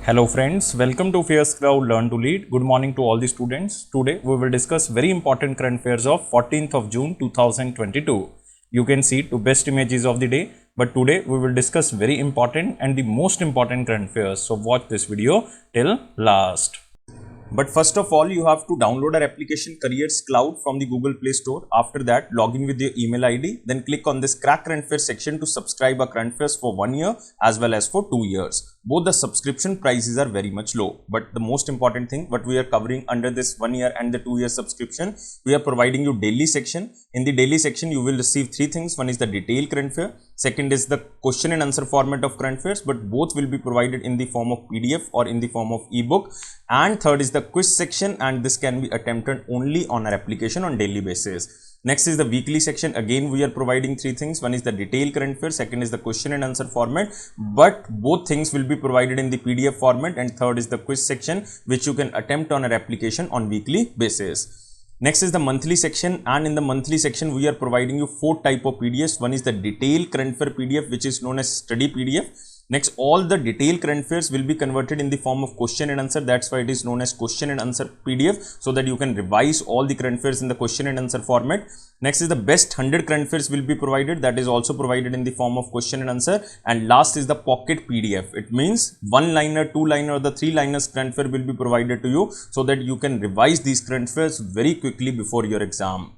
Hello friends, welcome to Fierce Crowd Learn to Lead. Good morning to all the students. Today we will discuss very important current affairs of 14th of June 2022. You can see two best images of the day, but today we will discuss very important and the most important current affairs. So watch this video till last. But first of all, you have to download our application Careers Cloud from the Google Play Store. After that, log in with your email ID. Then click on this Crack Current Affairs section to subscribe our current affairs for 1 year as well as for 2 years. Both the subscription prices are very much low. But the most important thing, what we are covering under this 1 year and the 2 year subscription, we are providing you daily section. In the daily section, you will receive three things. One is the detailed current affair. Second is the question and answer format of current affairs, but both will be provided in the form of PDF or in the form of ebook. And third is the quiz section, and this can be attempted only on our application on daily basis. Next is the weekly section. Again, we are providing three things. One is the detailed current affairs, second is the question and answer format, but both things will be provided in the PDF format, and third is the quiz section, which you can attempt on our application on weekly basis. Next is the monthly section, and in the monthly section we are providing you four type of PDFs. One is the detailed current affair PDF, which is known as study PDF. Next, all the detailed current affairs will be converted in the form of question and answer. That's why it is known as question and answer PDF, so that you can revise all the current affairs in the question and answer format. Next is the best 100 current affairs will be provided. That is also provided in the form of question and answer. And last is the pocket PDF. It means one liner, two liner, or the three liners current affair will be provided to you, so that you can revise these current affairs very quickly before your exam.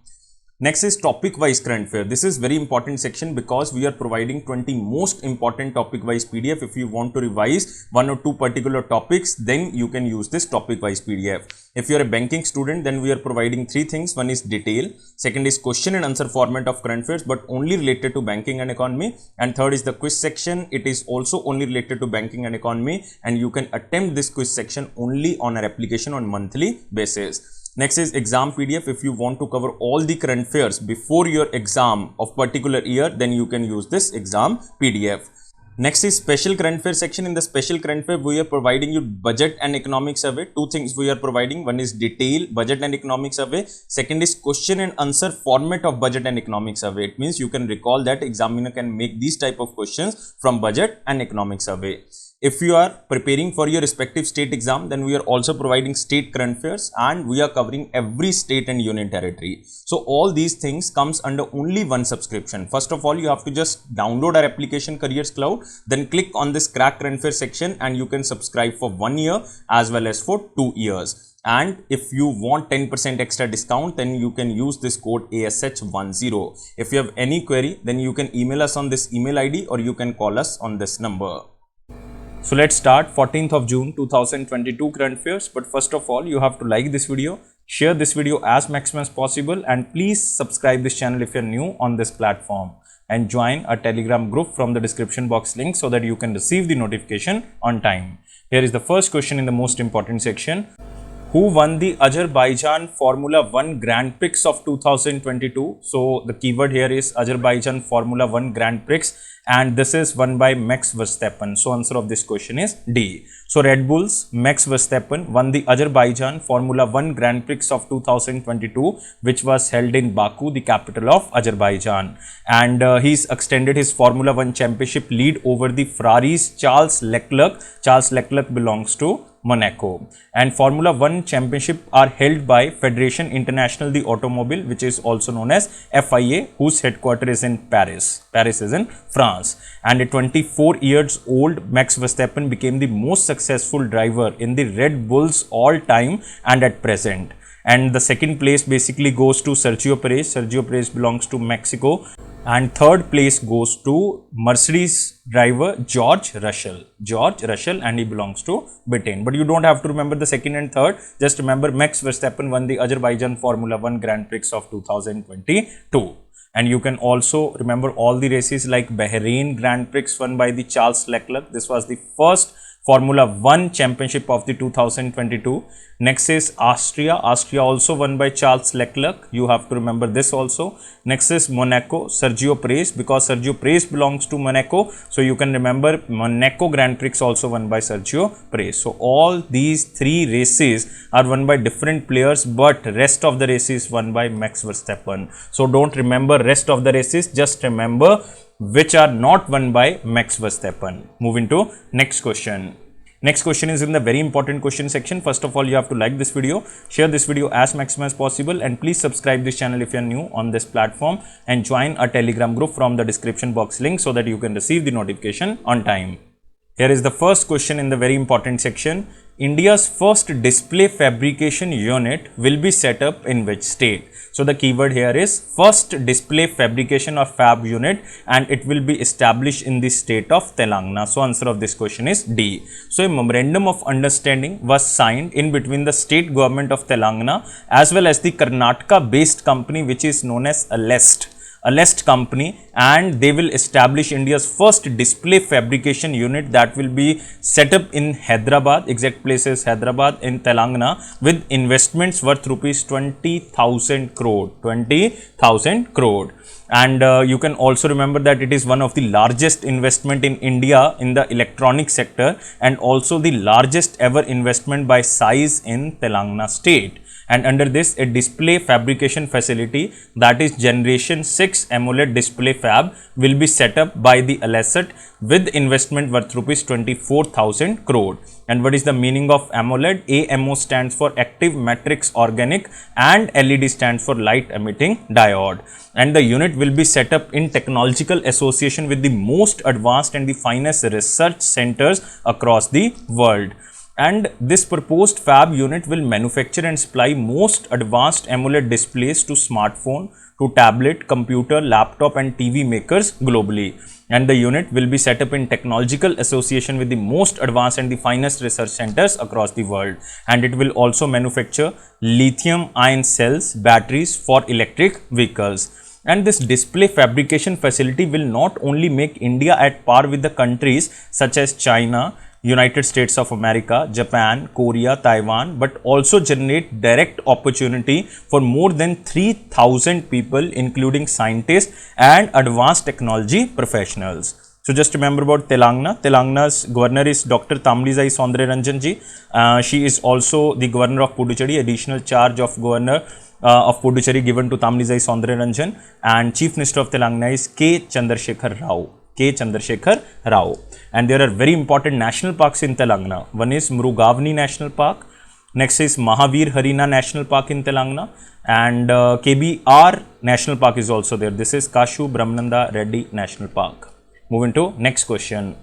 Next is topic wise current affair. This is very important section because we are providing 20 most important topic wise PDF. If you want to revise one or two particular topics, then you can use this topic wise PDF. If you are a banking student, then we are providing three things. One is detail, second is question and answer format of current affairs, but only related to banking and economy, and third is the quiz section. It is also only related to banking and economy, and you can attempt this quiz section only on our application on monthly basis. Next is exam PDF. If you want to cover all the current affairs before your exam of particular year, then you can use this exam PDF. Next is special current affairs section. In the special current affair, we are providing you budget and economic survey. Two things we are providing. One is detail, budget and economic survey. Second is question and answer format of budget and economic survey. It means you can recall that examiner can make these type of questions from budget and economic survey. If you are preparing for your respective state exam, then we are also providing state current affairs, and we are covering every state and union territory. So all these things comes under only one subscription. First of all, you have to just download our application Careers Cloud, then click on this Crack Current Affairs section, and you can subscribe for 1 year as well as for 2 years. And if you want 10% extra discount, then you can use this code ASH10. If you have any query, then you can email us on this email ID, or you can call us on this number. So let's start 14th of June 2022 current affairs. But first of all, you have to like this video, share this video as maximum as possible, and please subscribe this channel if you're new on this platform, and join our Telegram group from the description box link, so that you can receive the notification on time. Here is the first question in the most important section. Who won the Azerbaijan Formula 1 Grand Prix of 2022? So the keyword here is Azerbaijan Formula 1 Grand Prix, and this is won by Max Verstappen. So answer of this question is D. So Red Bull's Max Verstappen won the Azerbaijan Formula 1 Grand Prix of 2022, which was held in Baku, the capital of Azerbaijan. And he's extended his Formula 1 championship lead over the Ferrari's Charles Leclerc. Charles Leclerc belongs to Monaco. And Formula 1 championship are held by Federation International de Automobile, which is also known as FIA, whose headquarters is in Paris. Paris is in France. And at 24 years old, Max Verstappen became the most successful driver in the Red Bulls all time and at present. And the second place basically goes to Sergio Perez. Sergio Perez belongs to Mexico. And third place goes to Mercedes driver George Russell. George Russell, and he belongs to Britain. But you don't have to remember the second and third. Just remember Max Verstappen won the Azerbaijan Formula 1 Grand Prix of 2022. And you can also remember all the races like Bahrain Grand Prix won by the Charles Leclerc. This was the first Formula 1 championship of the 2022. Next is Austria. Austria also won by Charles Leclerc. You have to remember this also. Next is Monaco. Sergio Perez, because Sergio Perez belongs to Monaco. So you can remember Monaco Grand Prix also won by Sergio Perez. So all these three races are won by different players, but rest of the races won by Max Verstappen. So don't remember rest of the races. Just remember which are not won by Max Verstappen. Moving to next question. Next question is in the very important question section. First of all, you have to like this video, share this video as maximum as possible, and please subscribe this channel if you are new on this platform, and join a Telegram group from the description box link so that you can receive the notification on time. Here is the first question in the very important section. India's first display fabrication unit will be set up in which state? So the keyword here is first display fabrication or fab unit, and it will be established in the state of Telangana. So answer of this question is D. So a memorandum of understanding was signed in between the state government of Telangana as well as the Karnataka based company which is known as Alest company, and they will establish India's first display fabrication unit that will be set up in Hyderabad. Exact place is Hyderabad in Telangana, with investments worth rupees 20,000 crore. 20,000 crore. And you can also remember that it is one of the largest investment in India in the electronic sector, and also the largest ever investment by size in Telangana state. And under this, a display fabrication facility, that is generation 6 AMOLED display fab, will be set up by the Alest with investment worth rupees 24,000 crore. And what is the meaning of AMOLED? AMO stands for active matrix organic, and LED stands for light emitting diode. And the unit will be set up in technological association with the most advanced and the finest research centers across the world. And this proposed fab unit will manufacture and supply most advanced AMOLED displays to smartphone, to tablet, computer, laptop and TV makers globally. And the unit will be set up in technological association with the most advanced and the finest research centers across the world. And it will also manufacture lithium ion cells batteries for electric vehicles. And this display fabrication facility will not only make India at par with the countries such as China, United States of America, Japan, Korea, Taiwan, but also generate direct opportunity for more than 3,000 people, including scientists and advanced technology professionals. So just remember about Telangana. Telangana's governor is Dr. Tamilizai Soundararajan ji. She is also the governor of Puducherry. Additional charge of governor of Puducherry given to Tamilizai Soundararajan, and Chief Minister of Telangana is K. Chandrasekhar Rao. K. Chandrasekhar Rao. And there are very important national parks in Telangana. One is Mrugavani National Park. Next is Mahavir Harina National Park in Telangana. And KBR National Park is also there. This is Kashu Brahmananda Reddy National Park. Moving to next question.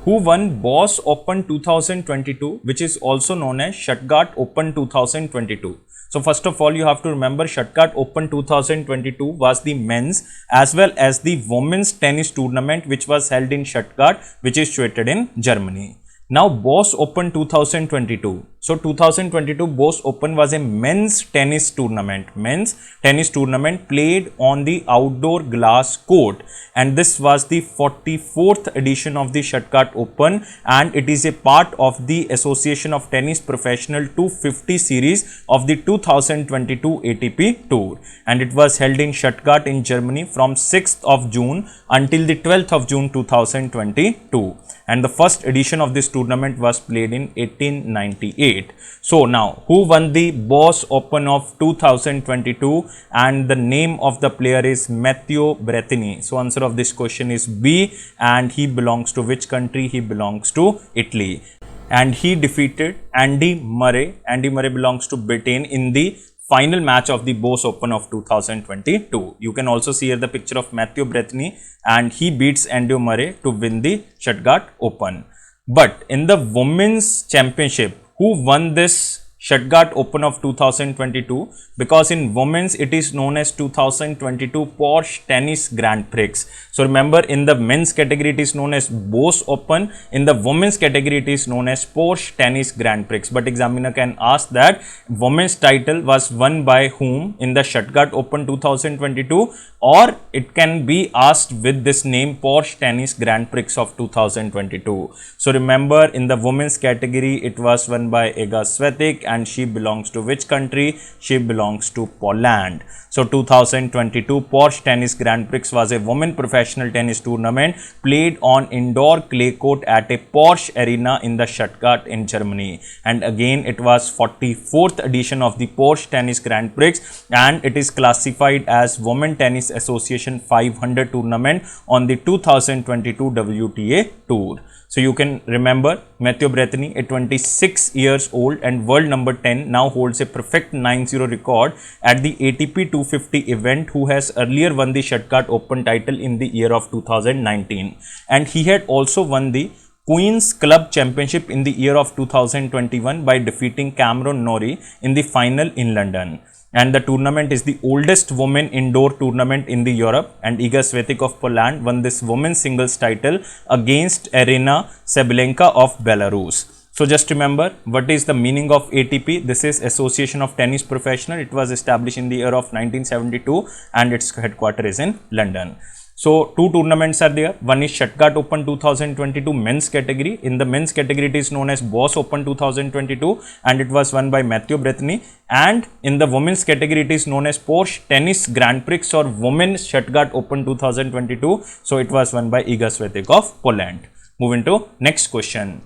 Who won Boss Open 2022, which is also known as Stuttgart Open 2022? So first of all, you have to remember Stuttgart Open 2022 was the men's as well as the women's tennis tournament which was held in Stuttgart, which is situated in Germany. Now Boss Open 2022. So 2022 Boss Open was a men's tennis tournament. Men's tennis tournament played on the outdoor glass court, and this was the 44th edition of the Stuttgart Open, and it is a part of the Association of Tennis Professional 250 series of the 2022 ATP Tour, and it was held in Stuttgart in Germany from 6th of June until the 12th of June 2022. And the first edition of this tournament was played in 1898. So now, who won the Boss Open of 2022? And the name of the player is Matteo Berrettini. So answer of this question is B, and he belongs to which country? He belongs to Italy. And he defeated Andy Murray. Andy Murray belongs to Britain in the final match of the Boss Open of 2022. You can also see here the picture of Matteo Berrettini, and he beats Andy Murray to win the Stuttgart Open. But in the women's championship, who won this Stuttgart Open of 2022? Because in women's it is known as 2022 Porsche Tennis Grand Prix. So remember, in the men's category it is known as Boss Open, in the women's category it is known as Porsche Tennis Grand Prix. But examiner can ask that women's title was won by whom in the Stuttgart Open 2022, or it can be asked with this name Porsche Tennis Grand Prix of 2022. So remember, in the women's category it was won by Iga Swiatek, and she belongs to which country? She belongs to Poland. So 2022 Porsche Tennis Grand Prix was a women professional tennis tournament played on indoor clay court at a Porsche arena in the Stuttgart in Germany. And again, it was 44th edition of the Porsche Tennis Grand Prix, and it is classified as Women Tennis Association 500 tournament on the 2022 WTA Tour. So you can remember Matthew Bretany, a 26 years old and world number 10, now holds a perfect 9-0 record at the ATP 250 event, who has earlier won the Stuttgart Open title in the year of 2019. And he had also won the Queen's Club Championship in the year of 2021 by defeating Cameron Norrie in the final in London. And the tournament is the oldest women indoor tournament in the Europe, and Iga Swiatek of Poland won this women's singles title against Aryna Sabalenka of Belarus. So just remember, what is the meaning of ATP? This is Association of Tennis Professional. It was established in the year of 1972 and its headquarters is in London. So two tournaments are there. One is Stuttgart Open 2022 men's category. In the men's category, it is known as Boss Open 2022 and it was won by Matthew Bretany. And in the women's category, it is known as Porsche Tennis Grand Prix or Women's Stuttgart Open 2022. So it was won by Iga Swiatek of Poland. Moving to next question.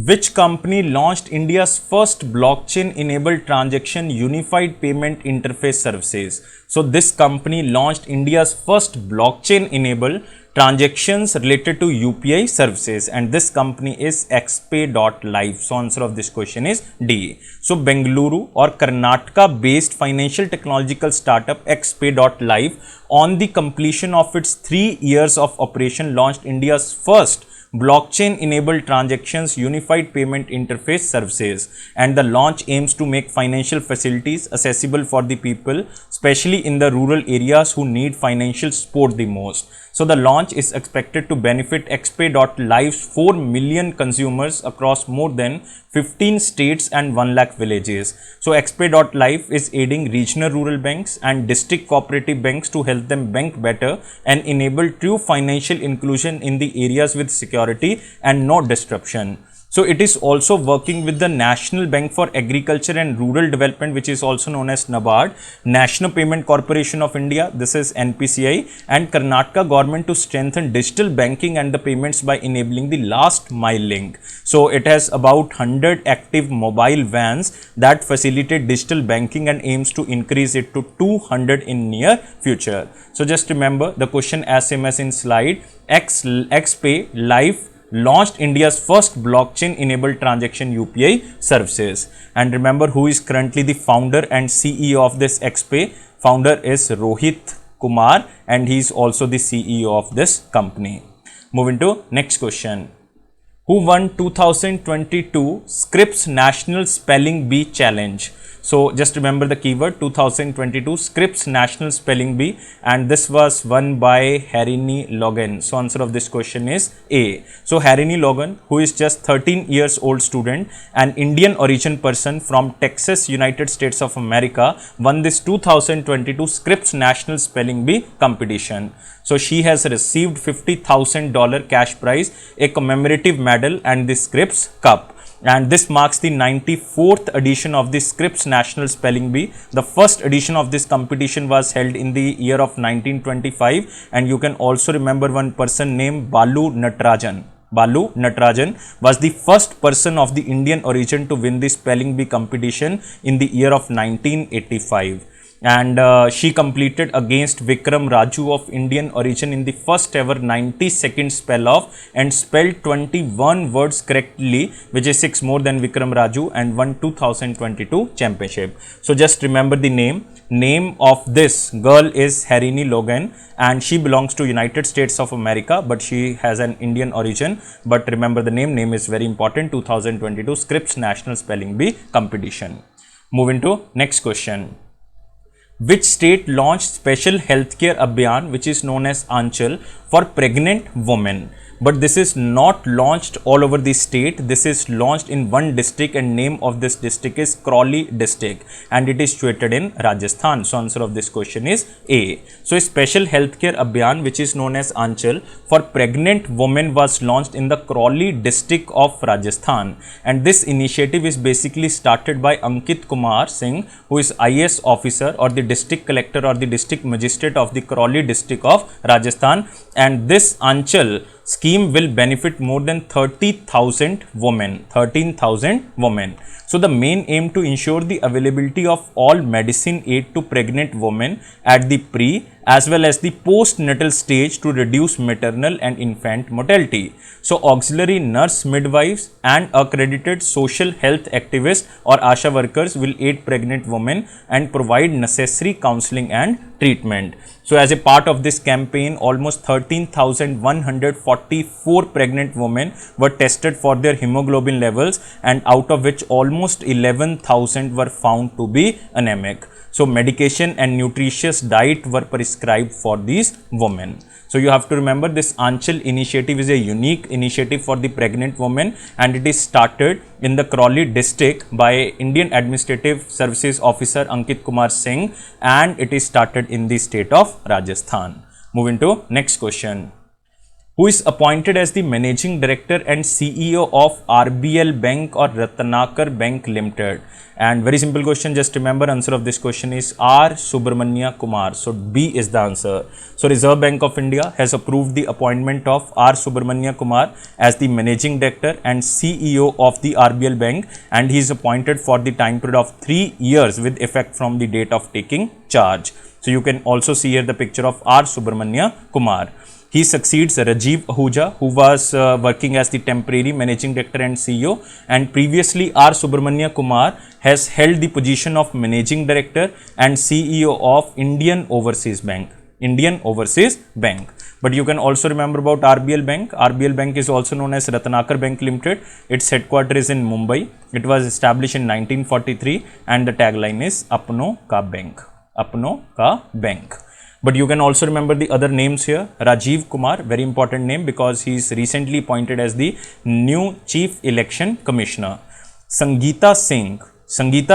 Which company launched India's first blockchain-enabled transaction unified payment interface services? So this company launched India's first blockchain-enabled transactions related to UPI services, and this company is xpay.live. So answer of this question is D. So Bengaluru or Karnataka based financial technological startup xpay.live, on the completion of its 3 years of operation, launched India's first blockchain enabled transactions unified payment interface services, and the launch aims to make financial facilities accessible for the people, especially in the rural areas who need financial support the most. So the launch is expected to benefit xpay.live's 4 million consumers across more than 15 states and 1 lakh villages. So xpay.live is aiding regional rural banks and district cooperative banks to help them bank better and enable true financial inclusion in the areas with security and no disruption. So it is also working with the National Bank for Agriculture and Rural Development, which is also known as NABARD, National Payment Corporation of India, this is NPCI, and Karnataka government to strengthen digital banking and the payments by enabling the last mile link. So it has about 100 active mobile vans that facilitate digital banking and aims to increase it to 200 in near future. So just remember the question as same as in slide. xpay.live launched India's first blockchain-enabled transaction UPI services. And remember who is currently the founder and CEO of this xpay. Founder is Rohit Kumar and he is also the CEO of this company. Moving to next question. Who won 2022 Scripps National Spelling Bee Challenge? So just remember the keyword 2022 Scripps National Spelling Bee, and this was won by Harini Logan. So answer of this question is A. So Harini Logan, who is just 13 years old student, an Indian origin person from Texas, United States of America, won this 2022 Scripps National Spelling Bee competition. So she has received $50,000 cash prize, a commemorative medal and the Scripps Cup. And this marks the 94th edition of the Scripps National Spelling Bee. The first edition of this competition was held in the year of 1925, and you can also remember one person named Balu Natarajan. Balu Natarajan was the first person of the Indian origin to win the spelling bee competition in the year of 1985. And she completed against Vikram Raju of Indian origin in the first ever 90-second spell off and spelled 21 words correctly, which is 6 more than Vikram Raju, and won 2022 championship. So just remember the name. Name of this girl is Harini Logan and she belongs to United States of America, but she has an Indian origin. But remember the name. Name is very important. 2022 Scripps National Spelling Bee competition. Moving to next question. Which state launched special healthcare abhiyan, which is known as Aanchal, for pregnant women? But this is not launched all over the state. This is launched in one district, and name of this district is Crawley district, and it is situated in Rajasthan. So answer of this question is A. So a special healthcare abhiyan, which is known as Aanchal, for pregnant women was launched in the Crawley district of Rajasthan, and this initiative is basically started by Ankit Kumar Singh, who is IAS officer or the district collector or the district magistrate of the Crawley district of Rajasthan, and this Aanchal scheme will benefit more than 30,000 women, 13,000 women. So the main aim to ensure the availability of all medicine aid to pregnant women at the pre as well as the postnatal stage to reduce maternal and infant mortality. So auxiliary nurse midwives and accredited social health activists or ASHA workers will aid pregnant women and provide necessary counseling and treatment. So as a part of this campaign, almost 13,144 pregnant women were tested for their hemoglobin levels, and out of which almost 11,000 were found to be anemic. So medication and nutritious diet were prescribed for these women. So you have to remember, this Aanchal initiative is a unique initiative for the pregnant women, and it is started in the Crawley district by Indian Administrative Services Officer Ankit Kumar Singh, and it is started in the state of Rajasthan. Moving to next question. Who is appointed as the Managing Director and CEO of RBL Bank or Ratnakar Bank Limited? And very simple question, just remember answer of this question is R. Subramania Kumar. So B is the answer. So Reserve Bank of India has approved the appointment of R. Subramania Kumar as the Managing Director and CEO of the RBL Bank, and he is appointed for the time period of 3 years with effect from the date of taking charge. So you can also see here the picture of R. Subramania Kumar. He succeeds Rajiv Ahuja, who was working as the temporary Managing Director and CEO, and previously R. Subramania Kumar has held the position of Managing Director and CEO of Indian Overseas Bank. Indian Overseas Bank. But you can also remember about RBL Bank. RBL Bank is also known as Ratnakar Bank Limited. Its headquarters is in Mumbai. It was established in 1943, and the tagline is Apno Ka Bank. Apno Ka Bank. But you can also remember the other names here. Rajiv Kumar, very important name because he is recently appointed as the new Chief Election Commissioner. Sangeeta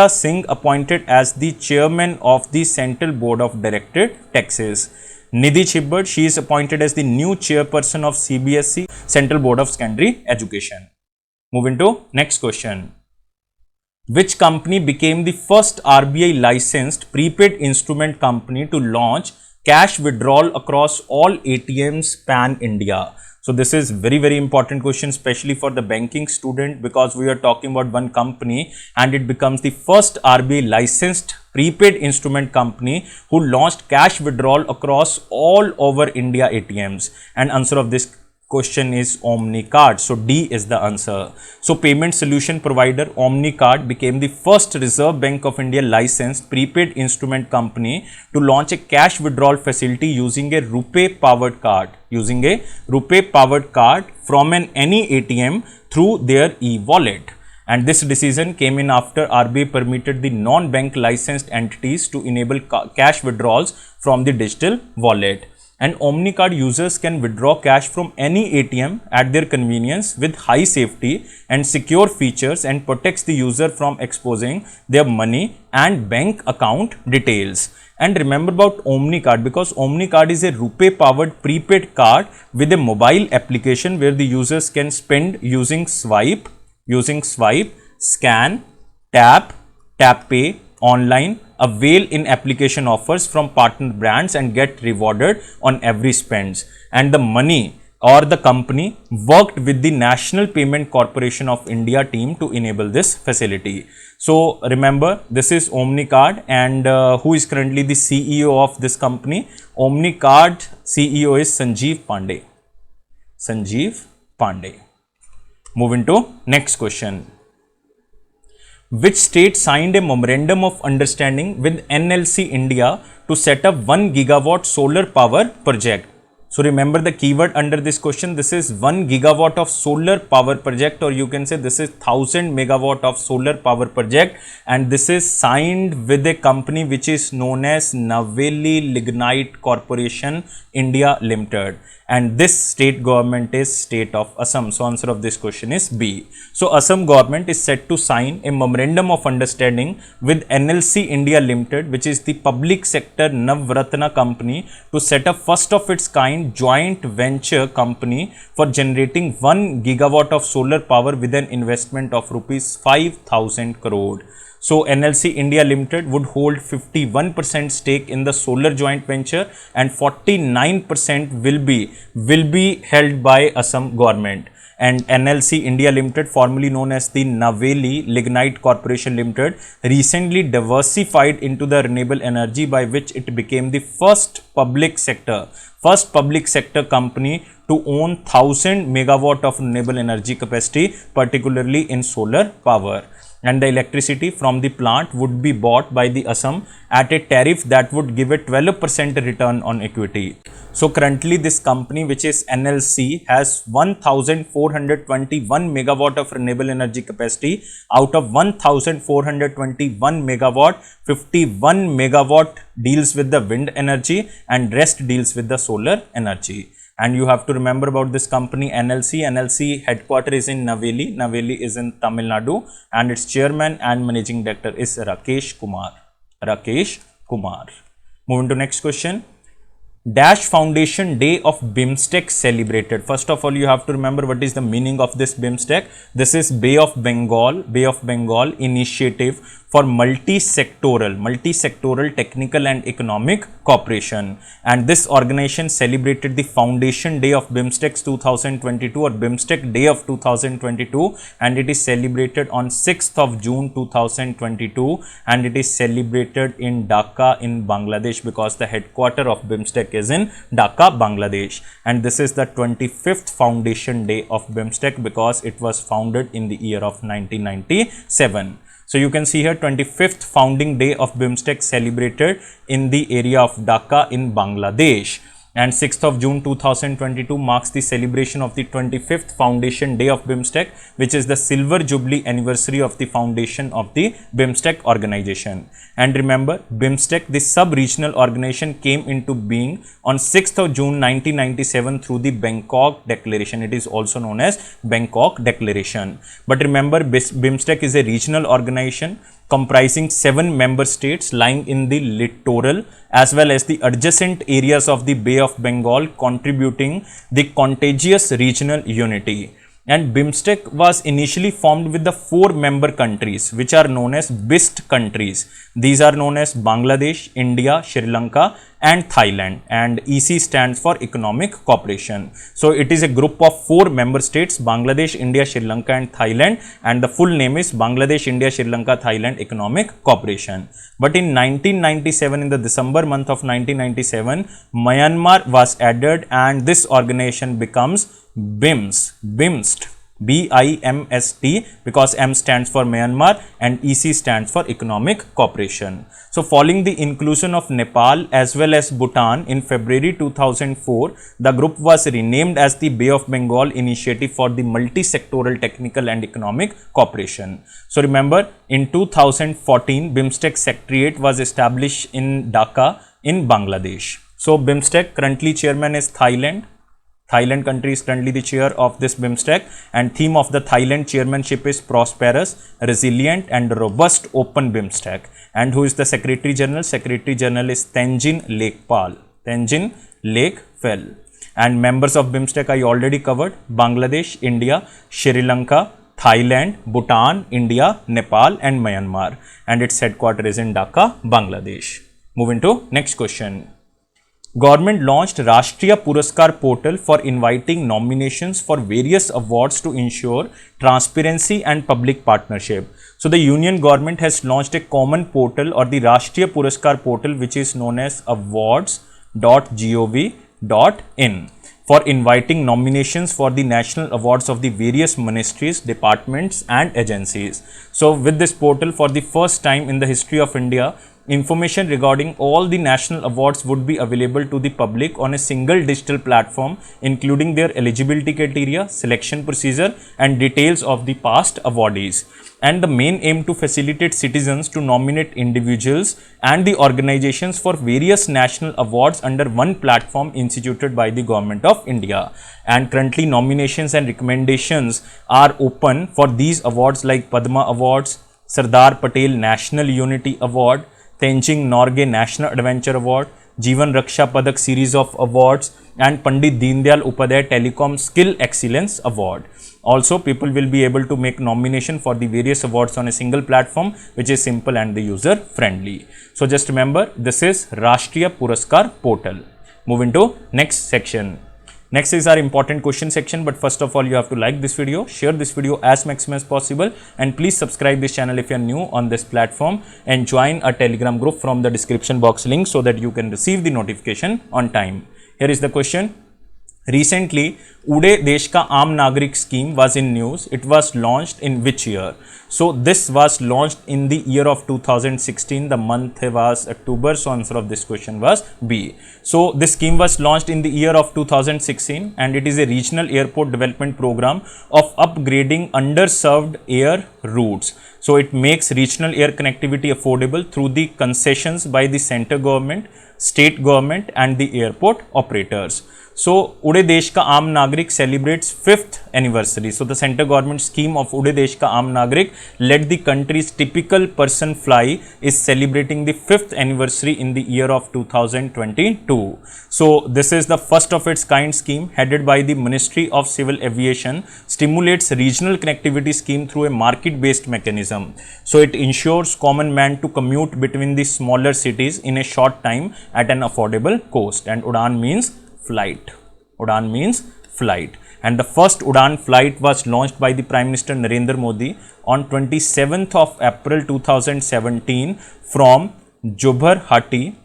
Singh appointed as the Chairman of the Central Board of Directors, Taxes. Nidhi Chibbard, she is appointed as the new Chairperson of CBSE, Central Board of Secondary Education. Moving to next question. Which company became the first RBI licensed prepaid instrument company to launch cash withdrawal across all ATMs pan-India? So this is very important question, especially for the banking student, because we are talking about one company and it becomes the first RBI licensed prepaid instrument company who launched cash withdrawal across all over India ATMs. And answer of this question is Omnicard. So D is the answer. So payment solution provider Omnicard became the first Reserve Bank of India licensed prepaid instrument company to launch a cash withdrawal facility using a RuPay powered card. From any ATM through their e-wallet. And this decision came in after RBI permitted the non-bank licensed entities to enable cash withdrawals from the digital wallet. And Omnicard users can withdraw cash from any ATM at their convenience with high safety and secure features, and protects the user from exposing their money and bank account details. And remember about Omnicard, because Omnicard is a RuPay powered prepaid card with a mobile application where the users can spend using swipe, scan, tap pay online, avail in application offers from partner brands and get rewarded on every spends. And the money or the company worked with the National Payment Corporation of India team to enable this facility. So remember, this is Omnicard, and who is currently the CEO of this company? Omnicard CEO is Sanjeev Pandey. Moving to next question. Which state signed a memorandum of understanding with NLC India to set up 1 gigawatt solar power project? So remember the keyword under this question. This is 1 gigawatt of solar power project, or you can say this is 1000 megawatt of solar power project, and this is signed with a company which is known as Naveli Lignite Corporation India Limited, and this state government is state of Assam. So answer of this question is B. So Assam government is set to sign a memorandum of understanding with NLC India Limited, which is the public sector Navratna company, to set up first of its kind joint venture company for generating 1 gigawatt of solar power with an investment of rupees 5,000 crore. So NLC India Limited would hold 51% stake in the solar joint venture, and 49% will be held by Assam government. and NLC India Limited, formerly known as the Naveli Lignite Corporation Limited, recently diversified into the renewable energy, by which it became the first public sector company to own 1000 megawatt of renewable energy capacity, particularly in solar power. And the electricity from the plant would be bought by the Assam at a tariff that would give a 12% return on equity. So currently this company, which is NLC, has 1421 megawatt of renewable energy capacity. Out of 1421 megawatt, 51 megawatt deals with the wind energy and rest deals with the solar energy. And you have to remember about this company NLC. NLC headquarter is in Naveli. Naveli is in Tamil Nadu, and its chairman and managing director is Rakesh Kumar. Rakesh Kumar. Moving to next question. Dash Foundation Day of BIMSTEC celebrated. First of all, you have to remember what is the meaning of this BIMSTEC. This is Bay of Bengal Initiative for multi-sectoral technical and economic cooperation, and this organization celebrated the Foundation Day of BIMSTEC 2022 or BIMSTEC Day of 2022, and it is celebrated on 6th of June 2022, and it is celebrated in Dhaka in Bangladesh, because the headquarter of BIMSTEC is in Dhaka, Bangladesh. And this is the 25th Foundation Day of BIMSTEC because it was founded in the year of 1997. So you can see here 25th founding day of BIMSTEC celebrated in the area of Dhaka in Bangladesh. And 6th of June 2022 marks the celebration of the 25th Foundation Day of BIMSTEC, which is the silver jubilee anniversary of the foundation of the BIMSTEC organization. And remember, BIMSTEC, the sub-regional organization, came into being on 6th of June 1997 through the Bangkok Declaration. It is also known as Bangkok Declaration. But remember, BIMSTEC is a regional organization comprising 7 member states lying in the littoral as well as the adjacent areas of the Bay of Bengal, contributing the contagious regional unity. And BIMSTEC was initially formed with the 4 member countries, which are known as BIST countries. These are known as Bangladesh, India, Sri Lanka and Thailand, and EC stands for Economic Cooperation. So it is a group of 4 member states: Bangladesh, India, Sri Lanka and Thailand, and the full name is Bangladesh, India, Sri Lanka, Thailand Economic Cooperation. But in 1997, in the December month of 1997, Myanmar was added, and this organization becomes BIMST, BIMST, because M stands for Myanmar and EC stands for Economic Cooperation. So following the inclusion of Nepal as well as Bhutan in February 2004, the group was renamed as the Bay of Bengal Initiative for the Multi-Sectoral Technical and Economic Cooperation. So remember, in 2014, BIMSTEC Secretariat was established in Dhaka in Bangladesh. So BIMSTEC currently chairman is Thailand. Thailand country is currently the chair of this BIMSTEC, and theme of the Thailand chairmanship is prosperous, resilient and robust open BIMSTEC. And who is the Secretary General? Secretary General is Tenzin Lekpal. Tenzin Lekpal. And members of BIMSTEC I already covered: Bangladesh, India, Sri Lanka, Thailand, Bhutan, India, Nepal and Myanmar. And its headquarters is in Dhaka, Bangladesh. Moving to next question. Government launched Rashtriya Puraskar portal for inviting nominations for various awards to ensure transparency and public partnership. So the Union Government has launched a common portal, or the Rashtriya Puraskar portal, which is known as awards.gov.in, for inviting nominations for the national awards of the various ministries, departments and agencies. So with this portal, for the first time in the history of India, information regarding all the national awards would be available to the public on a single digital platform, including their eligibility criteria, selection procedure and details of the past awardees. And the main aim to facilitate citizens to nominate individuals and the organizations for various national awards under one platform instituted by the Government of India. And currently nominations and recommendations are open for these awards like Padma Awards, Sardar Patel National Unity Award, Tenzing Norgay National Adventure Award, Jeevan Raksha Padak series of awards and Pandit Deendayal Upadhyay Telecom Skill Excellence Award. Also, people will be able to make nomination for the various awards on a single platform, which is simple and the user friendly. So just remember, this is Rashtriya Puraskar portal. Moving to next section. Next is our important question section, but first of all you have to like this video, share this video as maximum as possible, and please subscribe this channel if you are new on this platform, and join a Telegram group from the description box link so that you can receive the notification on time. Here is the question. Recently, Ude Desh Ka Aam Nagrik scheme was in news. It was launched in which year? So this was launched in the year of 2016. The month was October. So answer of this question was B. So this scheme was launched in the year of 2016, and it is a regional airport development program of upgrading underserved air routes. So it makes regional air connectivity affordable through the concessions by the center government, state government and the airport operators. So Ude Desh Ka Aam Nagrik celebrates 5th anniversary. So the center government scheme of Ude Desh Ka Aam Nagrik, let the country's typical person fly, is celebrating the 5th anniversary in the year of 2022. So this is the first of its kind scheme headed by the Ministry of Civil Aviation, stimulates regional connectivity scheme through a market based mechanism. So it ensures common man to commute between the smaller cities in a short time at an affordable cost, and Udan means flight. Udan means flight, and the first Udan flight was launched by the Prime Minister Narendra Modi on 27th of April 2017 from Jubar Hati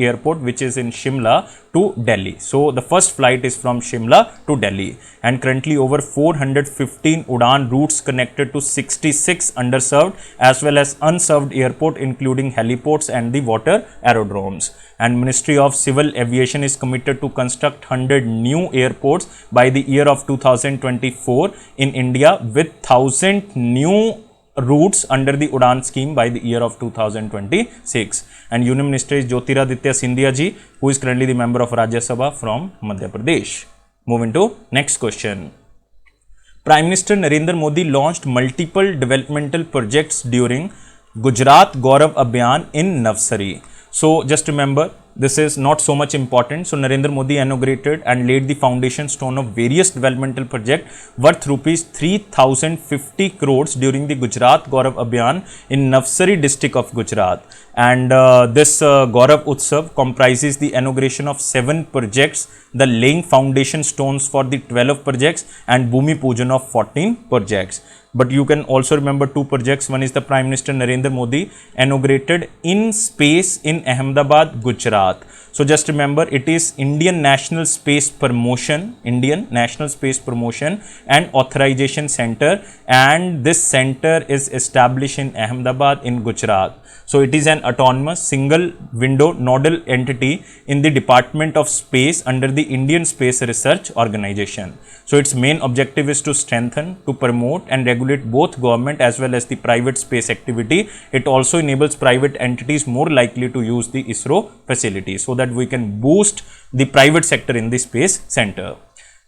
Airport, which is in Shimla, to Delhi. So the first flight is from Shimla to Delhi, and currently over 415 Udan routes connected to 66 underserved as well as unserved airport, including heliports and the water aerodromes. And Ministry of Civil Aviation is committed to construct 100 new airports by the year of 2024 in India, with 1000 new routes under the Udan scheme by the year of 2026. And Union Minister is Jyotiraditya Scindia ji, who is currently the member of Rajya Sabha from Madhya Pradesh. Moving to next question. Prime Minister Narendra Modi launched multiple developmental projects during Gujarat Gaurav Abhiyan in Navsari. So just remember, this is not so much important. So Narendra Modi inaugurated and laid the foundation stone of various developmental projects worth rupees 3050 crores during the Gujarat Gaurav Abhiyan in Navsari district of Gujarat. And this Gaurav Utsav comprises the inauguration of 7 projects, the laying foundation stones for the 12 projects, and Bhumi Pujan of 14 projects. But you can also remember 2 projects. One is the Prime Minister Narendra Modi inaugurated in space in Ahmedabad, Gujarat. So just remember, it is Indian National Space Promotion and Authorization Center, and this center is established in Ahmedabad in Gujarat. So it is an autonomous single window nodal entity in the Department of Space under the Indian Space Research Organization. So its main objective is to strengthen, to promote and regulate both government as well as the private space activity. It also enables private entities more likely to use the ISRO facilities, so that we can boost the private sector in the space center.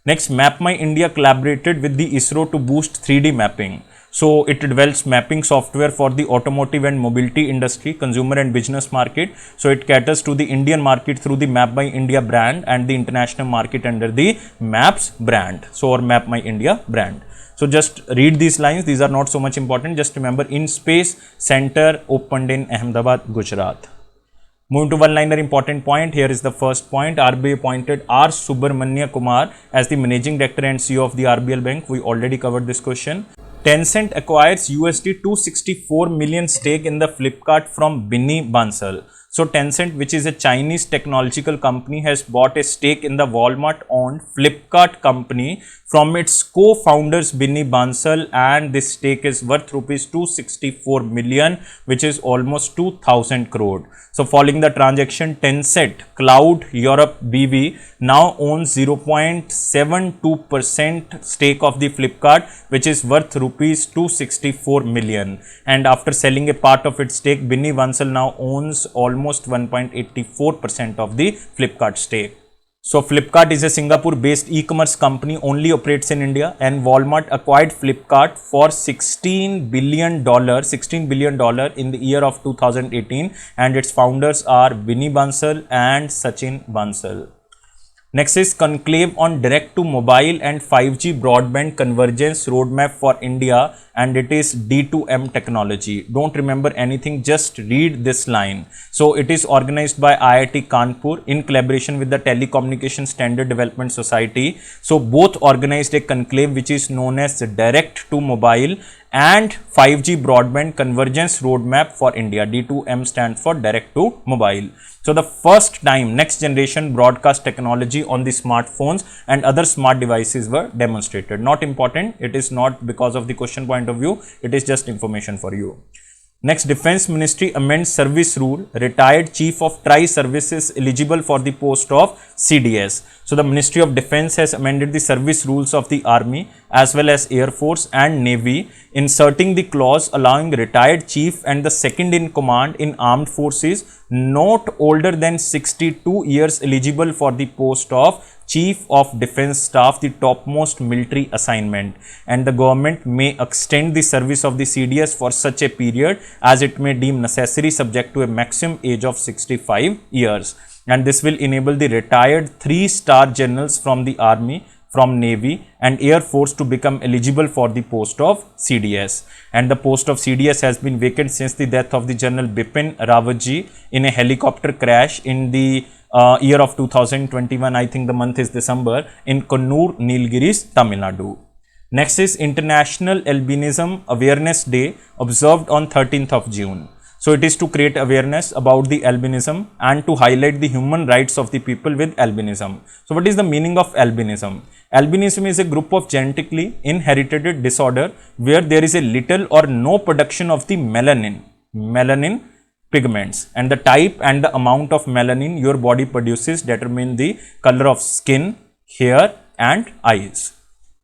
Next, MapMyIndia collaborated with the ISRO to boost 3D mapping. So it develops mapping software for the automotive and mobility industry, consumer and business market. So it caters to the Indian market through the MapMyIndia brand and the international market under the Maps brand. So, or MapMyIndia brand. So just read these lines. These are not so much important. Just remember, in space center opened in Ahmedabad, Gujarat. Moving to one-liner important point. Here is the first point. RBI appointed R. Subramanya Kumar as the Managing Director and CEO of the RBL Bank. We already covered this question. Tencent acquires USD 264 million stake in the Flipkart from Binny Bansal. So Tencent, which is a Chinese technological company, has bought a stake in the Walmart-owned Flipkart company from its co-founders Binny Bansal, and this stake is worth rupees 264 million, which is almost 2000 crore. So following the transaction, Tencent Cloud Europe BV now owns 0.72% stake of the Flipkart, which is worth rupees 264 million. And after selling a part of its stake, Binny Bansal now owns almost 1.84% of the Flipkart stake. So Flipkart is a Singapore-based e-commerce company, only operates in India, and Walmart acquired Flipkart for $16 billion in the year of 2018, and its founders are Binny Bansal and Sachin Bansal. Next is conclave on direct to mobile and 5G broadband convergence roadmap for India, and it is D2M technology. Don't remember anything, just read this line. So it is organized by IIT Kanpur in collaboration with the Telecommunication Standard Development Society. So both organized a conclave which is known as direct to mobile and 5G broadband convergence roadmap for India. D2M stands for direct to mobile. So the first time next generation broadcast technology on the smartphones and other smart devices were demonstrated. Not important, it is not because of the question point of view, it is just information for you. Next, Defense Ministry amends service rule. Retired Chief of Tri Services eligible for the post of CDS. So the Ministry of Defense has amended the service rules of the Army as well as Air Force and Navy, inserting the clause allowing retired chief and the second in command in armed forces not older than 62 years eligible for the post of Chief of Defence Staff, the topmost military assignment, and the government may extend the service of the CDS for such a period as it may deem necessary, subject to a maximum age of 65 years. And this will enable the retired 3-star generals from the Army, from Navy and Air Force to become eligible for the post of CDS. And the post of CDS has been vacant since the death of the General Bipin Rawatji in a helicopter crash in the year of 2021, I think the month is December, in Kannur, Nilgiris, Tamil Nadu. Next is International Albinism Awareness Day, observed on 13th of June. So it is to create awareness about the albinism and to highlight the human rights of the people with albinism. So what is the meaning of albinism? Albinism is a group of genetically inherited disorder where there is a little or no production of the melanin pigments, and the type and the amount of melanin your body produces determine the color of skin, hair and eyes.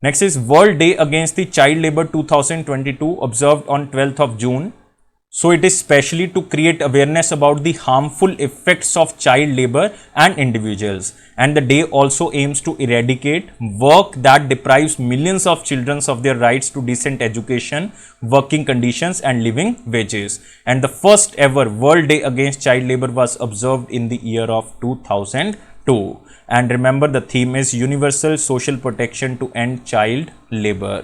Next is World Day Against the Child Labor 2022, observed on 12th of June. So it is specially to create awareness about the harmful effects of child labor and individuals, and the day also aims to eradicate work that deprives millions of children of their rights to decent education, working conditions and living wages. And the first ever World Day Against Child Labor was observed in the year of 2002. And remember, the theme is universal social protection to end child labor.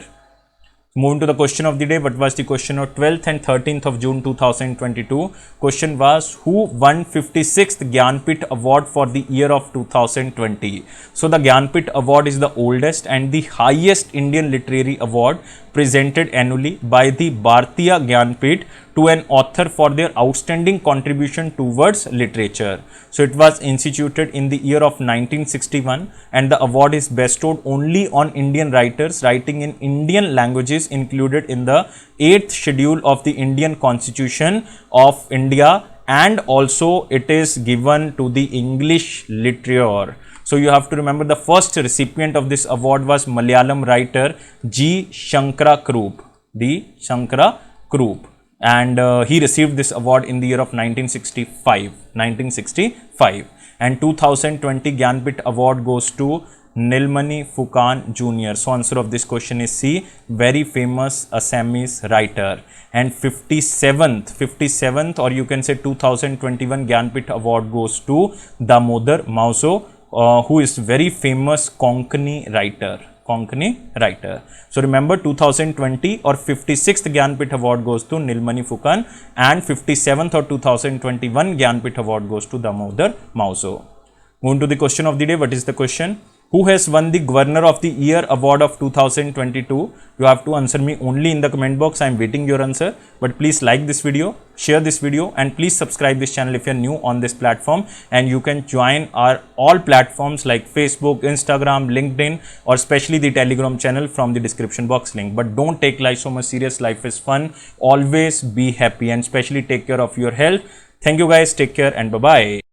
Moving to the question of the day, what was the question of 12th and 13th of June 2022? Question was, who won 56th Gyanpith Award for the year of 2020? So the Gyanpith Award is the oldest and the highest Indian literary award presented annually by the Bharatiya Gyanpith to an author for their outstanding contribution towards literature. So it was instituted in the year of 1961, and the award is bestowed only on Indian writers writing in Indian languages included in the 8th schedule of the Indian Constitution of India, and also it is given to the English literature. So you have to remember, the first recipient of this award was Malayalam writer G. Shankara Krupp, and he received this award in the year of 1965. And 2020 Gyanpith Award goes to Nilmani Fukan Jr. So answer of this question is C, very famous Assamese writer. And 57th or you can say 2021 Gyanpith Award goes to Damodar Mauzo, who is very famous Konkani writer. So remember, 2020 or 56th Gyanpith Award goes to Nilmani Fukan, and 57th or 2021 Gyanpith Award goes to Damodar Mauzo. Moving to the question of the day, what is the question? Who has won the Governor of the Year Award of 2022? You have to answer me only in the comment box. I am waiting your answer. But please like this video, share this video, and please subscribe this channel if you are new on this platform. And you can join our all platforms like Facebook, Instagram, LinkedIn, or especially the Telegram channel from the description box link. But don't take life so much serious. Life is fun. Always be happy and especially take care of your health. Thank you guys. Take care and bye-bye.